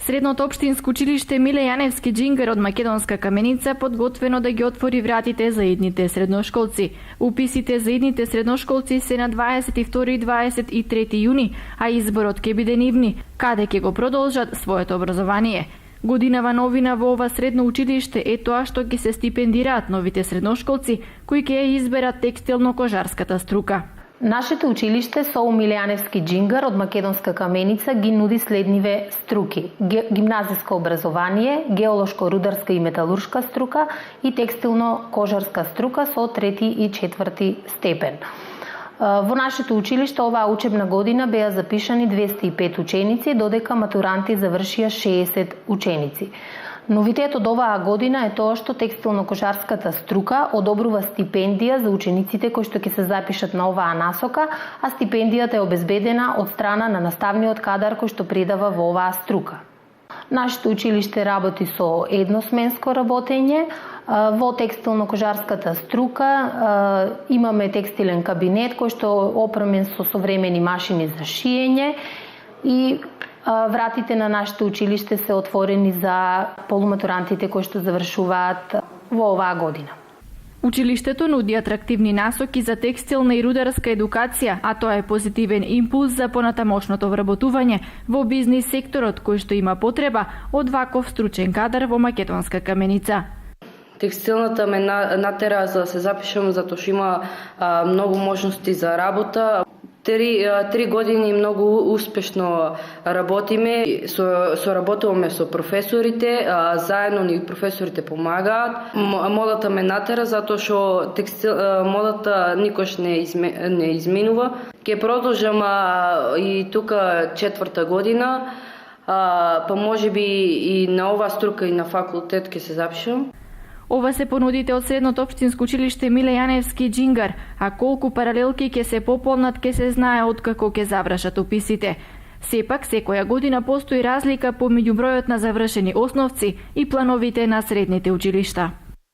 Средното општинско училиште Миле Јаневски Џингар од Македонска Каменица подготвено да ги отвори вратите за идните средношколци. Уписите за идните средношколци се на 22 и 23 јуни, а изборот ќе биде нивни, каде ќе го продолжат своето образование. Годинава новина во ова средно училиште е тоа што ќе се стипендираат новите средношколци кои ќе ја изберат текстилно-кожарската струка. Нашето училиште СОУ Миле Јаневски Џингар од Македонска Каменица ги нуди следниве струки: гимназиско образование, геолошко-рударска и металуршка струка и текстилно-кожарска струка со 3 и 4 степен. Во нашето училиште оваа учебна година беа запишани 205 ученици, додека матуранти завршија 60 ученици. Новитет од оваа година е тоа што текстилно-кожарската струка одобрува стипендија за учениците кои што ќе се запишат на оваа насока, а стипендијата е обезбедена од страна на наставниот кадар кој што предава во оваа струка. Нашето училиште работи со едносменско работење. Во текстилно-кожарската струка имаме текстилен кабинет кој што е опремен со современи машини за шиење и вратите на нашето училиште се отворени за полуматурантите кои што завршуваат во оваа година. Училиштето нуди атрактивни насоки за текстилна и рударска едукација, а тоа е позитивен импулс за понатамошното вработување во бизнис секторот кој што има потреба од ваков стручен кадар во Македонска Каменица. Текстилната ме натера за да се запишам затоа што има многу можности за работа. Три години многу успешно работиме, соработуваме со професорите, заедно ни професорите помагаат. Модата ме натера затоа што модата никош не изминува. Ќе продолжам и тука 4-та година, па можеби и на оваа струка и на факултет ќе се запишам. Ова се понудите од средното општинско училиште Миле Јаневски Џингар, а колку паралелки ќе се пополнат ќе се знае откако ќе завршат уписите. Сепак, секоја година постои разлика помеѓу бројот на завршени основци и плановите на средните училишта.